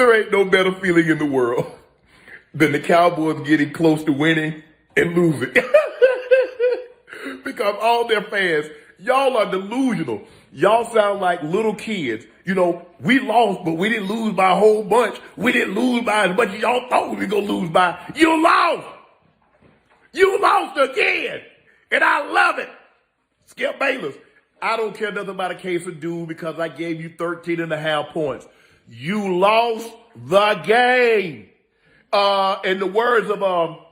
There ain't no better feeling in the world than the Cowboys getting close to winning and losing. Because all their fans, y'all are delusional. Y'all sound like little kids. You know, we lost, but we didn't lose by a whole bunch. We didn't lose by as much as y'all thought we were going to lose by. You lost. You lost again. And I love it. Skip Bayless, I don't care nothing about a case of due because I gave you 13.5 points. You lost the game. In the words of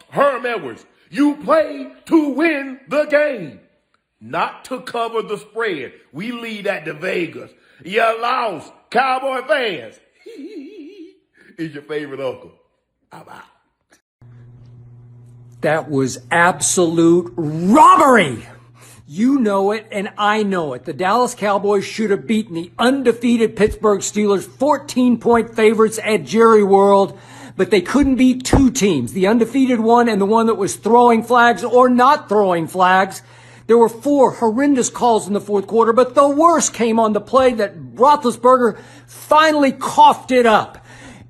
Herm Edwards, you played to win the game, not to cover the spread. We lead that to Vegas. You lost, Cowboy fans. Is your favorite uncle. I'm out. That was absolute robbery. You know it, and I know it. The Dallas Cowboys should have beaten the undefeated Pittsburgh Steelers, 14-point favorites at Jerry World, but they couldn't beat two teams, the undefeated one and the one that was throwing flags or not throwing flags. There were 4 horrendous calls in the fourth quarter, but the worst came on the play that Roethlisberger finally coughed it up.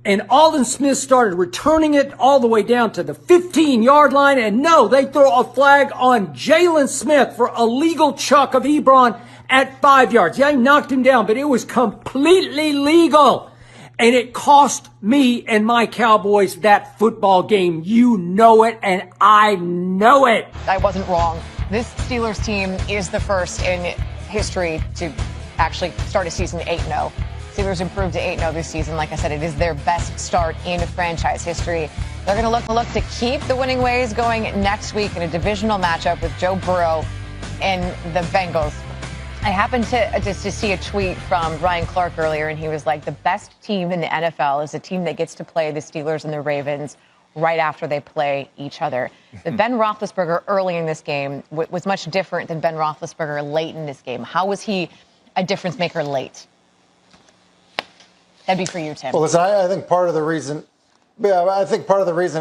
And Aldon Smith started returning it all the way down to the 15-yard line. And no, they throw a flag on Jalen Smith for a legal chuck of Ebron at 5 yards. Yeah, he knocked him down, but it was completely legal. And it cost me and my Cowboys that football game. You know it, and I know it. I wasn't wrong. This Steelers team is the first in history to actually start a season 8-0. Steelers improved to 8-0 this season. Like I said, it is their best start in franchise history. They're going to look to keep the winning ways going next week in a divisional matchup with Joe Burrow and the Bengals. I happened to see a tweet from Ryan Clark earlier, and he was like, the best team in the NFL is a team that gets to play the Steelers and the Ravens right after they play each other. The Ben Roethlisberger early in this game was much different than Ben Roethlisberger late in this game. How was he a difference maker late? That'd be for you, Tim. Well, listen, I think part of the reason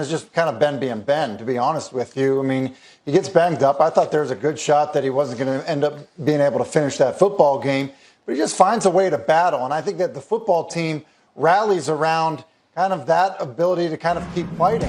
is just kind of Ben being Ben, to be honest with you. I mean, he gets banged up. I thought there was a good shot that he wasn't going to end up being able to finish that football game, but he just finds a way to battle. And I think that the football team rallies around kind of that ability to kind of keep fighting.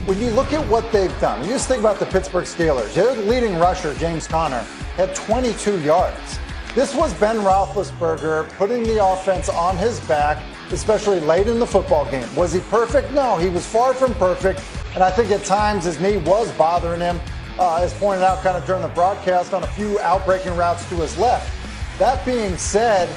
When you look at what they've done, you just think about the Pittsburgh Steelers. Their leading rusher, James Conner, had 22 yards. This was Ben Roethlisberger putting the offense on his back, especially late in the football game. Was he perfect? No, he was far from perfect. And I think at times his knee was bothering him, as pointed out kind of during the broadcast, on a few outbreaking routes to his left. That being said,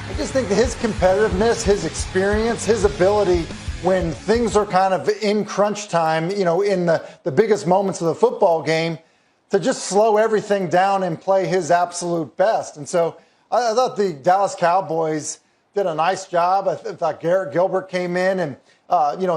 I just think that his competitiveness, his experience, his ability when things are kind of in crunch time, you know, in the biggest moments of the football game, to just slow everything down and play his absolute best. And so I thought the Dallas Cowboys did a nice job. I thought Garrett Gilbert came in and,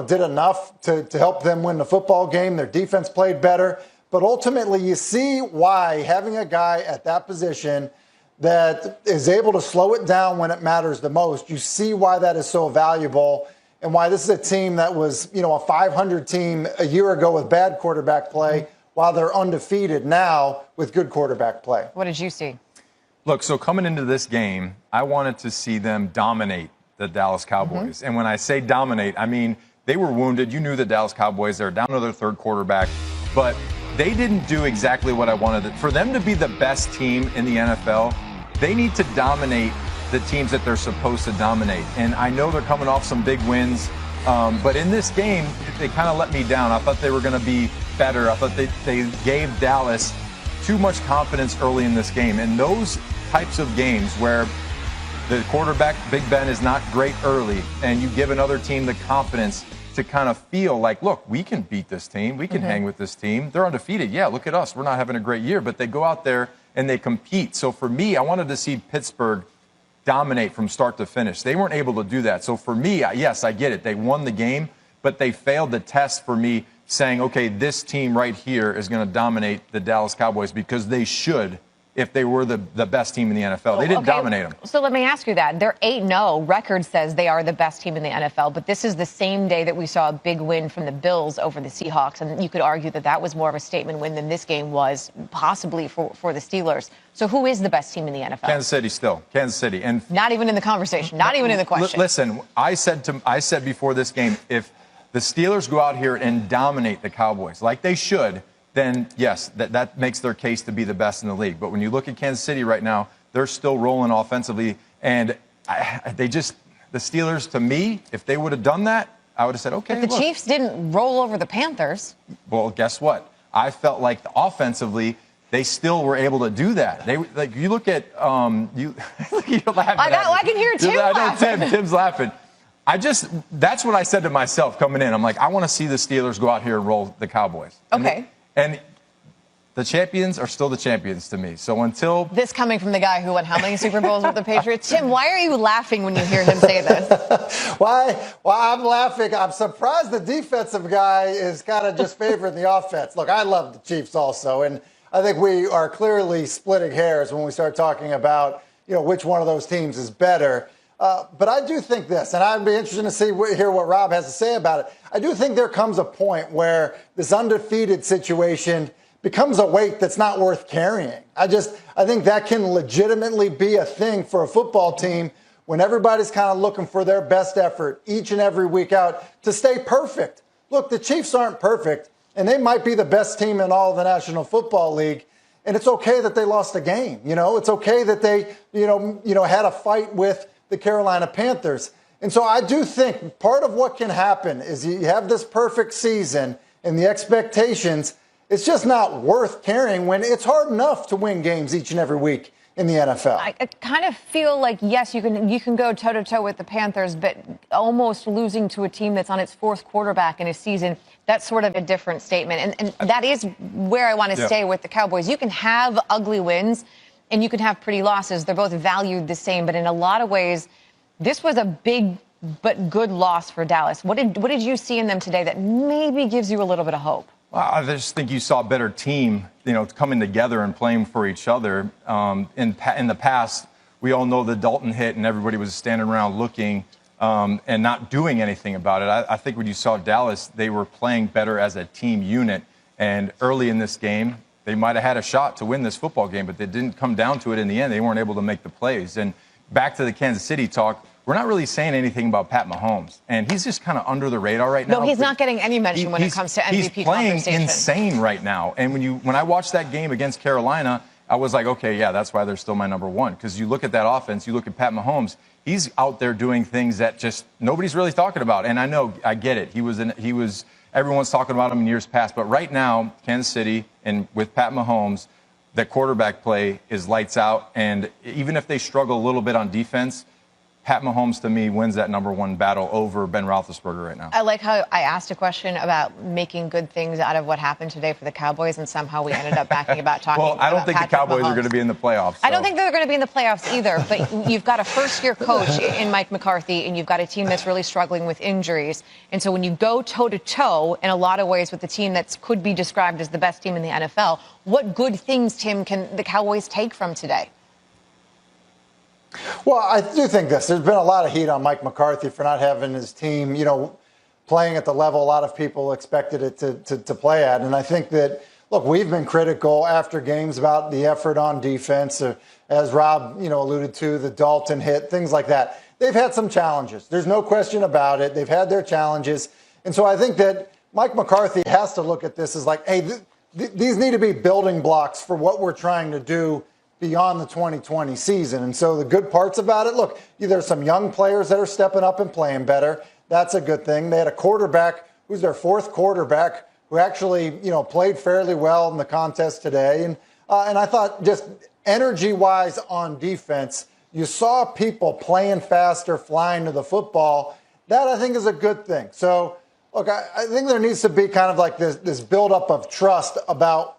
did enough to help them win the football game. Their defense played better. But ultimately, you see why having a guy at that position that is able to slow it down when it matters the most, you see why that is so valuable and why this is a team that was, a 500 team a year ago with bad quarterback play, while they're undefeated now with good quarterback play. What did you see? Look, so coming into this game, I wanted to see them dominate the Dallas Cowboys. And when I say dominate, I mean they were wounded. You knew the Dallas Cowboys, they're down to their third quarterback. But they didn't do exactly what I wanted. For them to be the best team in the NFL, they need to dominate the teams that they're supposed to dominate. And I know they're coming off some big wins. But in this game, they kind of let me down. I thought they were going to be better. I thought they gave Dallas too much confidence early in this game. And those types of games where the quarterback, Big Ben, is not great early, and you give another team the confidence to kind of feel like, look, we can beat this team. We can hang with this team. They're undefeated. Yeah, look at us. We're not having a great year. But they go out there and they compete. So for me, I wanted to see Pittsburgh dominate from start to finish. They weren't able to do that. So for me, yes, I get it. They won the game, but they failed the test for me, saying, okay, this team right here is going to dominate the Dallas Cowboys, because they should if they were the best team in the NFL. They didn't dominate them. So let me ask you that. They're 8-0. Record says they are the best team in the NFL, but this is the same day that we saw a big win from the Bills over the Seahawks, and you could argue that that was more of a statement win than this game was, possibly for the Steelers. So who is the best team in the NFL? Kansas City still. Kansas City. And not even in the conversation, not even in the question. Listen, I said before this game, if the Steelers go out here and dominate the Cowboys like they should, then yes, that makes their case to be the best in the league. But when you look at Kansas City right now, they're still rolling offensively. And the Steelers, to me, if they would have done that, I would have said, okay. But the Chiefs didn't roll over the Panthers. Well, guess what? I felt like offensively, they still were able to do that. You look at you're laughing. I can hear Tim laughing. I know Tim's laughing. That's what I said to myself coming in. I'm like, I want to see the Steelers go out here and roll the Cowboys. Okay. And the champions are still the champions to me. So until this coming from the guy who won how many Super Bowls with the Patriots? Tim, why are you laughing when you hear him say this? Why I'm laughing? I'm surprised the defensive guy is kind of just favoring the offense. Look, I love the Chiefs also, and I think we are clearly splitting hairs when we start talking about which one of those teams is better. But I do think this, and I'd be interested to hear what Rob has to say about it. I do think there comes a point where this undefeated situation becomes a weight that's not worth carrying. I think that can legitimately be a thing for a football team when everybody's kind of looking for their best effort each and every week out to stay perfect. Look, the Chiefs aren't perfect, and they might be the best team in all of the National Football League. And it's okay that they lost a game. It's okay that they, had a fight with the Carolina Panthers. And so I do think part of what can happen is you have this perfect season and the expectations, it's just not worth carrying when it's hard enough to win games each and every week in the NFL. I kind of feel like, yes, you can go toe-to-toe with the Panthers, but almost losing to a team that's on its fourth quarterback in a season, that's sort of a different statement. And that is where I want to stay with the Cowboys. You can have ugly wins and you can have pretty losses. They're both valued the same, but in a lot of ways, this was a big but good loss for Dallas. What did you see in them today that maybe gives you a little bit of hope? Well, I just think you saw a better team, coming together and playing for each other. In the past, we all know the Dalton hit and everybody was standing around looking and not doing anything about it. I think when you saw Dallas, they were playing better as a team unit. And early in this game, they might have had a shot to win this football game, but they didn't come down to it in the end. They weren't able to make the plays. And back to the Kansas City talk, we're not really saying anything about Pat Mahomes. And he's just kind of under the radar right now. No, he's not getting any mention when it comes to MVP conversation. He's playing conversation. insane right now. And when I watched that game against Carolina, I was like, okay, yeah, that's why they're still my number one. Because you look at that offense, you look at Pat Mahomes, he's out there doing things that just nobody's really talking about. And I get it. Everyone's talking about him in years past. But right now, Kansas City and with Pat Mahomes, that quarterback play is lights out. And even if they struggle a little bit on defense, Pat Mahomes, to me, wins that number one battle over Ben Roethlisberger right now. I like how I asked a question about making good things out of what happened today for the Cowboys, and somehow we ended up talking about well, I don't think Patrick the Cowboys Mahomes. are going to be in the playoffs. So. I don't think they're going to be in the playoffs either, but you've got a first-year coach in Mike McCarthy, and you've got a team that's really struggling with injuries. And so when you go toe-to-toe in a lot of ways with the team that could be described as the best team in the NFL, what good things, Tim, can the Cowboys take from today? Well, I do think this. There's been a lot of heat on Mike McCarthy for not having his team, playing at the level a lot of people expected it to play at. And I think that, look, we've been critical after games about the effort on defense, as Rob, alluded to, the Dalton hit, things like that. They've had some challenges. There's no question about it. They've had their challenges. And so I think that Mike McCarthy has to look at this as like, hey, these need to be building blocks for what we're trying to do beyond the 2020 season. And so the good parts about it, look, there's some young players that are stepping up and playing better. That's a good thing. They had a quarterback who's their fourth quarterback who actually, played fairly well in the contest today. And I thought just energy-wise on defense, you saw people playing faster, flying to the football. That, I think, is a good thing. So, look, I think there needs to be kind of like this buildup of trust about